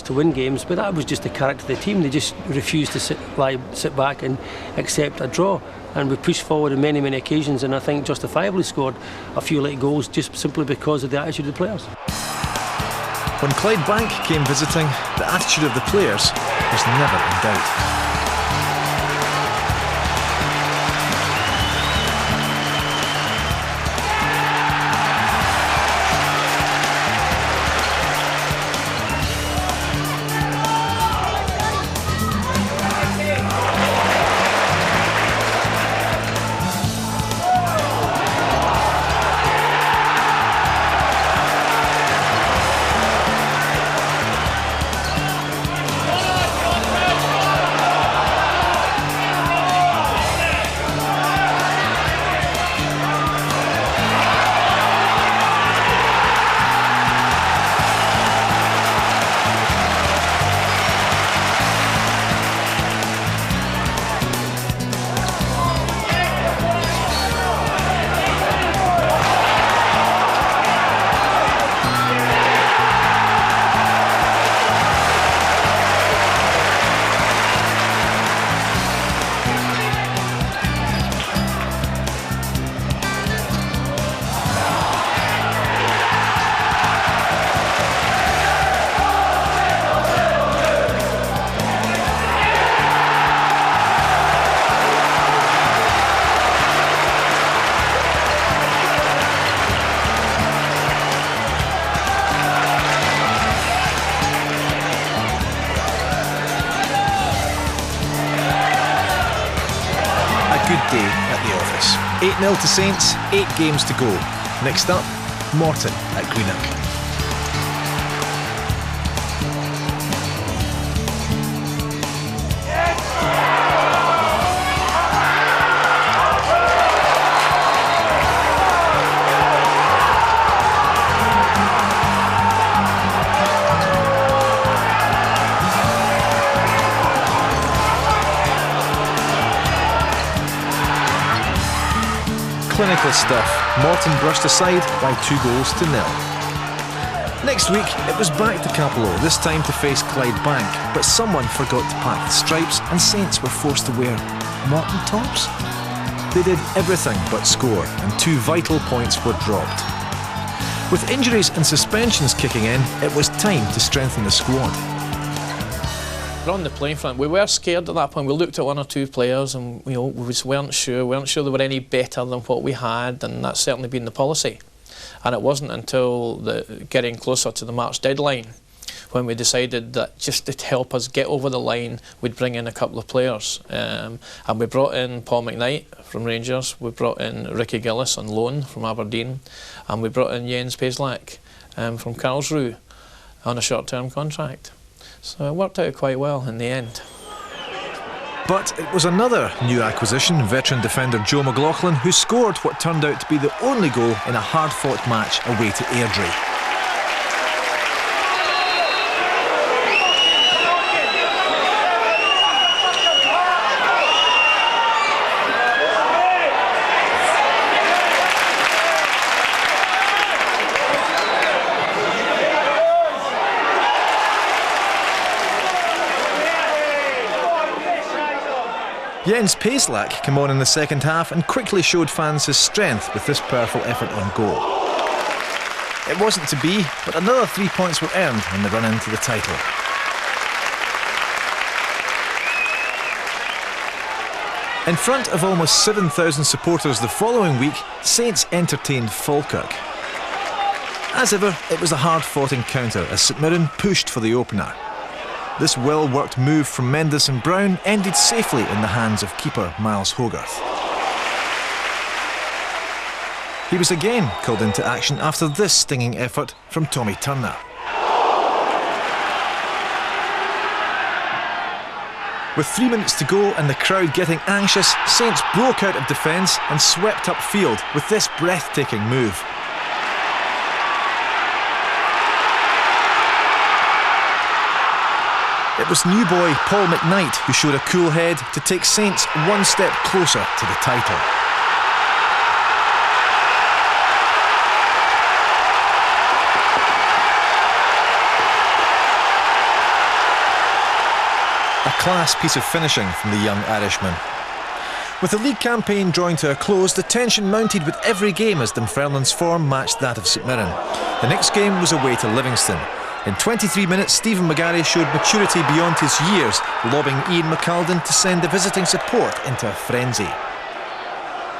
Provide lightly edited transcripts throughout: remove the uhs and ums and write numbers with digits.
to win games, but that was just the character of the team. They just refused to sit back and accept a draw. And we pushed forward on many, many occasions, and I think justifiably scored a few late goals just simply because of the attitude of the players. When Clydebank came visiting, the attitude of the players was never in doubt. Good day at the office. 8-0 to Saints, 8 games to go. Next up, Morton at Greenock. Clinical stuff. Morton brushed aside by 2-0. Next week, it was back to Capello, this time to face Clydebank, but someone forgot to pack the stripes and Saints were forced to wear Morton tops. They did everything but score, and 2 vital points were dropped. With injuries and suspensions kicking in, it was time to strengthen the squad. On the playing front, we were scared at that point. We looked at 1 or 2 players and we just weren't sure. We weren't sure they were any better than what we had, and that's certainly been the policy. And it wasn't until getting closer to the March deadline when we decided that just to help us get over the line, we'd bring in a couple of players. And we brought in Paul McKnight from Rangers, we brought in Ricky Gillis on loan from Aberdeen, and we brought in Jens Paislak from Karlsruhe on a short-term contract. So it worked out quite well in the end. But it was another new acquisition, veteran defender Joe McLaughlin, who scored what turned out to be the only goal in a hard-fought match away to Airdrie. Jens Paislak came on in the second half and quickly showed fans his strength with this powerful effort on goal. It wasn't to be, but another 3 points were earned in the run into the title. In front of almost 7,000 supporters the following week, Saints entertained Falkirk. As ever, it was a hard-fought encounter as St Mirren pushed for the opener. This well-worked move from Mendes and Brown ended safely in the hands of keeper Miles Hogarth. He was again called into action after this stinging effort from Tommy Turner. With 3 minutes to go and the crowd getting anxious, Saints broke out of defence and swept upfield with this breathtaking move. It was new boy Paul McKnight who showed a cool head to take Saints 1 step closer to the title. class piece of finishing from the young Irishman. With the league campaign drawing to a close, the tension mounted with every game as Dunfermline's form matched that of St Mirren. The next game was away to Livingston. In 23 minutes, Stephen McGarry showed maturity beyond his years, lobbing Ian McAlden to send the visiting support into a frenzy.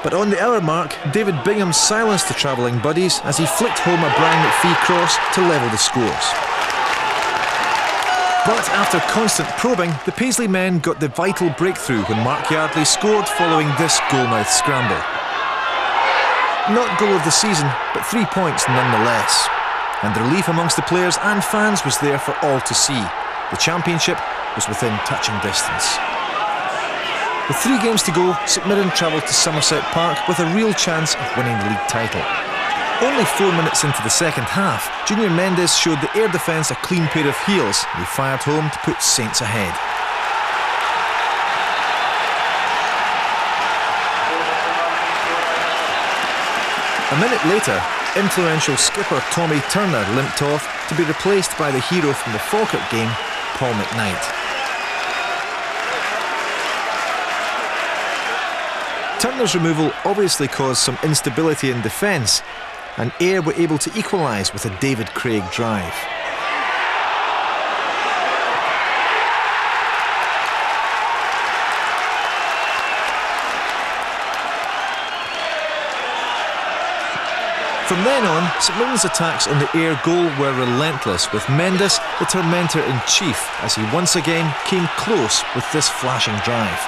But on the hour mark, David Bingham silenced the travelling buddies as he flicked home a Brian McPhee cross to level the scores. But after constant probing, the Paisley men got the vital breakthrough when Mark Yardley scored following this goalmouth scramble. Not goal of the season, but 3 points nonetheless. And the relief amongst the players and fans was there for all to see. The championship was within touching distance. With 3 games to go, St Mirren travelled to Somerset Park with a real chance of winning the league title. Only 4 minutes into the second half, Junior Mendes showed the air defence a clean pair of heels and he fired home to put Saints ahead. A minute later, influential skipper Tommy Turner limped off to be replaced by the hero from the Falkirk game, Paul McKnight. Turner's removal obviously caused some instability in defence, and Ayr were able to equalise with a David Craig drive. From then on, St Mirren's attacks on the Ayr goal were relentless, with Mendes the tormentor-in-chief as he once again came close with this flashing drive.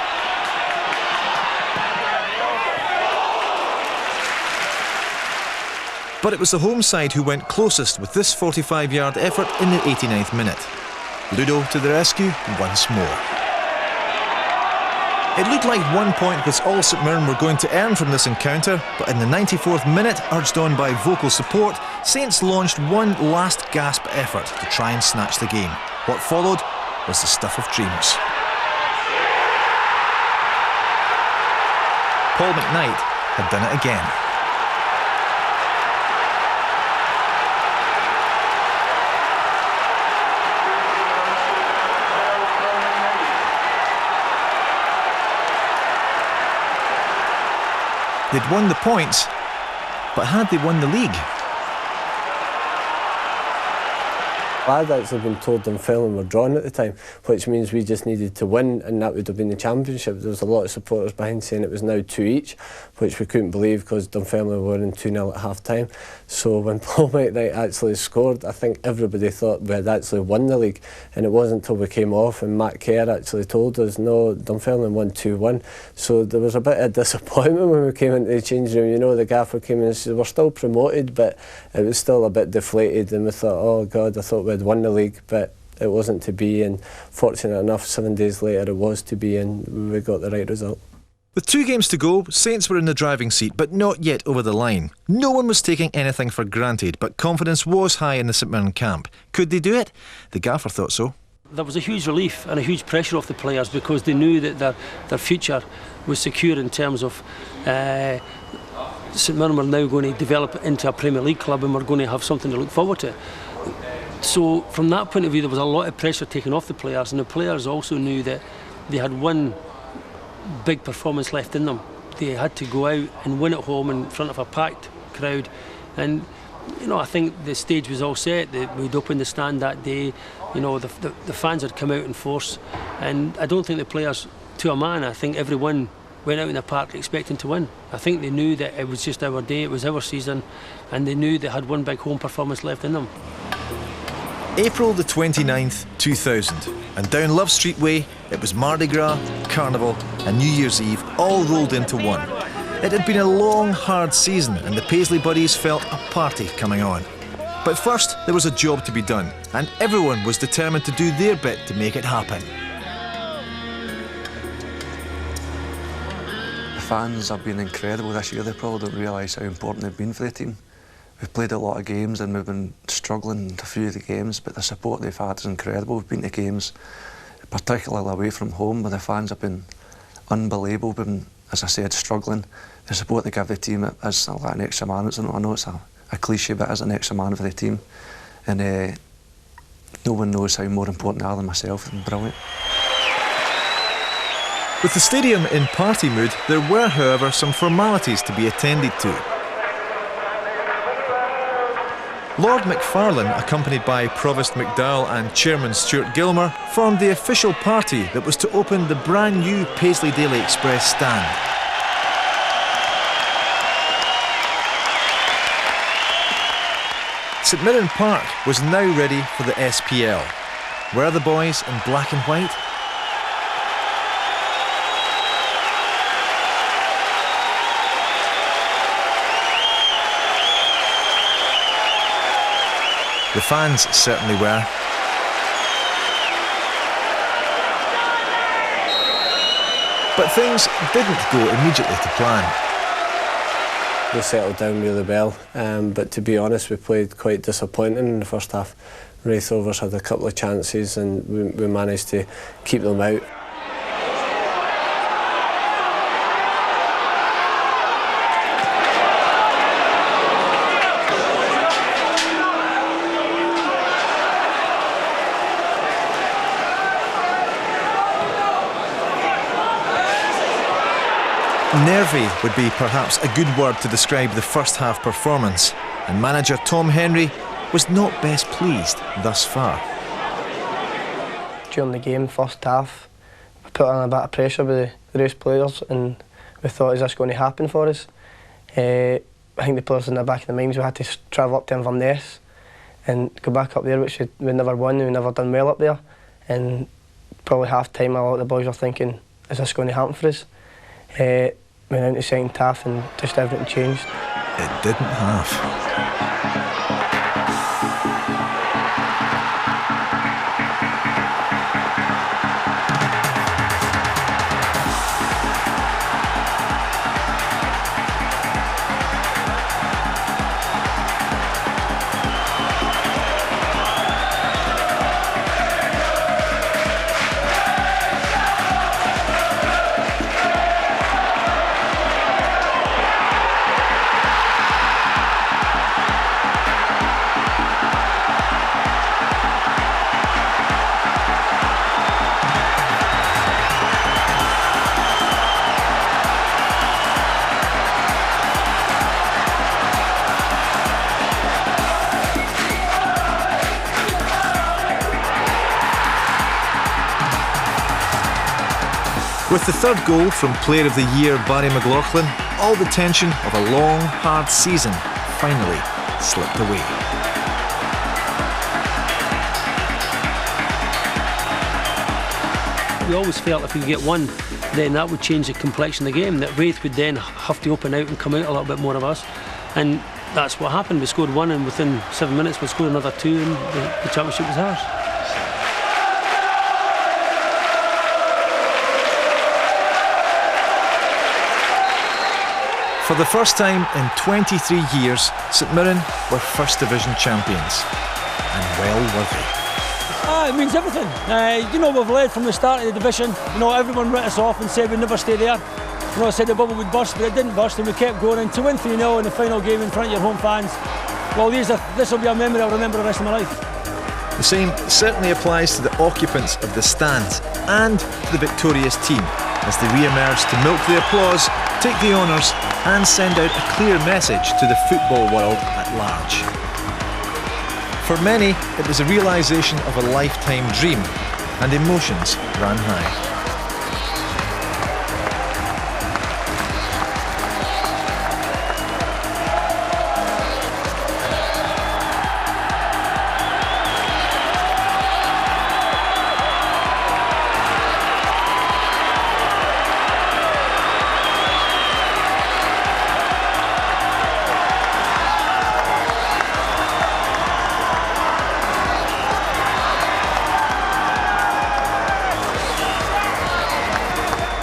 But it was the home side who went closest with this 45-yard effort in the 89th minute. Ludo to the rescue once more. It looked like 1 point was all St Mirren were going to earn from this encounter, but in the 94th minute, urged on by vocal support, Saints launched one last gasp effort to try and snatch the game. What followed was the stuff of dreams. Paul McKnight had done it again. They'd won the points, but had they won the league? I'd actually been told Dunfermline were drawn at the time, which means we just needed to win and that would have been the championship. There was a lot of supporters behind saying it was now 2 each, which we couldn't believe because Dunfermline were in 2-0 at half time. So when Paul McKnight actually scored, I think everybody thought we had actually won the league, and it wasn't until we came off and Matt Kerr actually told us, no, Dunfermline won 2-1. So there was a bit of disappointment when we came into the change room. You know, the gaffer came in and said, we're still promoted, but it was still a bit deflated, and we thought, oh God, I thought we had won the league, but it wasn't to be, and fortunate enough 7 days later it was to be, and we got the right result. With 2 games to go, Saints were in the driving seat, but not yet over the line. No one was taking anything for granted, but confidence was high in the St Mirren camp. Could they do it? The gaffer thought so. There was a huge relief and a huge pressure off the players because they knew that their future was secure in terms of St Mirren were now going to develop into a Premier League club and we're going to have something to look forward to. So from that point of view there was a lot of pressure taken off the players, and the players also knew that they had one big performance left in them. They had to go out and win at home in front of a packed crowd, and you know, I think the stage was all set. We'd opened the stand that day. You know, the fans had come out in force, and I don't think the players, to a man, I think everyone went out in the park expecting to win. I think they knew that it was just our day, it was our season, and they knew they had one big home performance left in them. April the 29th, 2000, and down Love Street Way, it was Mardi Gras, Carnival and New Year's Eve all rolled into one. It had been a long, hard season and the Paisley buddies felt a party coming on. But first, there was a job to be done, and everyone was determined to do their bit to make it happen. The fans have been incredible this year. They probably don't realise how important they've been for the team. We've played a lot of games and we've been struggling in a few of the games, but the support they've had is incredible. We've been to games, particularly away from home, where the fans have been unbelievable. We've been, as I said, struggling. The support they give the team is like an extra man. I know it's a cliche, but it is an extra man for the team. And no one knows how more important they are than myself. They're brilliant. With the stadium in party mood, there were, however, some formalities to be attended to. Lord Macfarlane, accompanied by Provost McDowell and Chairman Stuart Gilmer, formed the official party that was to open the brand new Paisley Daily Express stand. St Mirren Park was now ready for the SPL. Were the boys in black and white? The fans certainly were. But things didn't go immediately to plan. We settled down really well, but to be honest, we played quite disappointing in the first half. Wraith Rovers had a couple of chances and we managed to keep them out. Nervy would be perhaps a good word to describe the first half performance, and manager Tom Henry was not best pleased thus far. During the game, first half, we put on a bit of pressure with the race players and we thought, is this going to happen for us? I think the players in the back of their minds, we had to travel up to Inverness and go back up there, which we never won, we never done well up there. And probably half time, a lot of the boys were thinking, is this going to happen for us? Went into second half and just everything changed. It didn't half. With the third goal from Player of the Year Barry McLaughlin, all the tension of a long, hard season finally slipped away. We always felt if we could get one, then that would change the complexion of the game, that Wraith would then have to open out and come out a little bit more of us. And that's what happened. We scored one and within 7 minutes we scored another two and the championship was ours. For the first time in 23 years, St Mirren were First Division champions, and well worthy. It means everything. You know, we've led from the start of the division. You know, everyone wrote us off and said we'd never stay there. You know, I said the bubble would burst, but it didn't burst, and we kept going. And to win 3-0 in the final game in front of your home fans, well, this will be a memory I'll remember the rest of my life. The same certainly applies to the occupants of the stands and to the victorious team as they re-emerge to milk the applause, take the honours and send out a clear message to the football world at large. For many, it was a realisation of a lifetime dream and emotions ran high.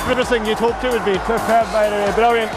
Everything you'd hoped it would be. Superb, by the way, brilliant.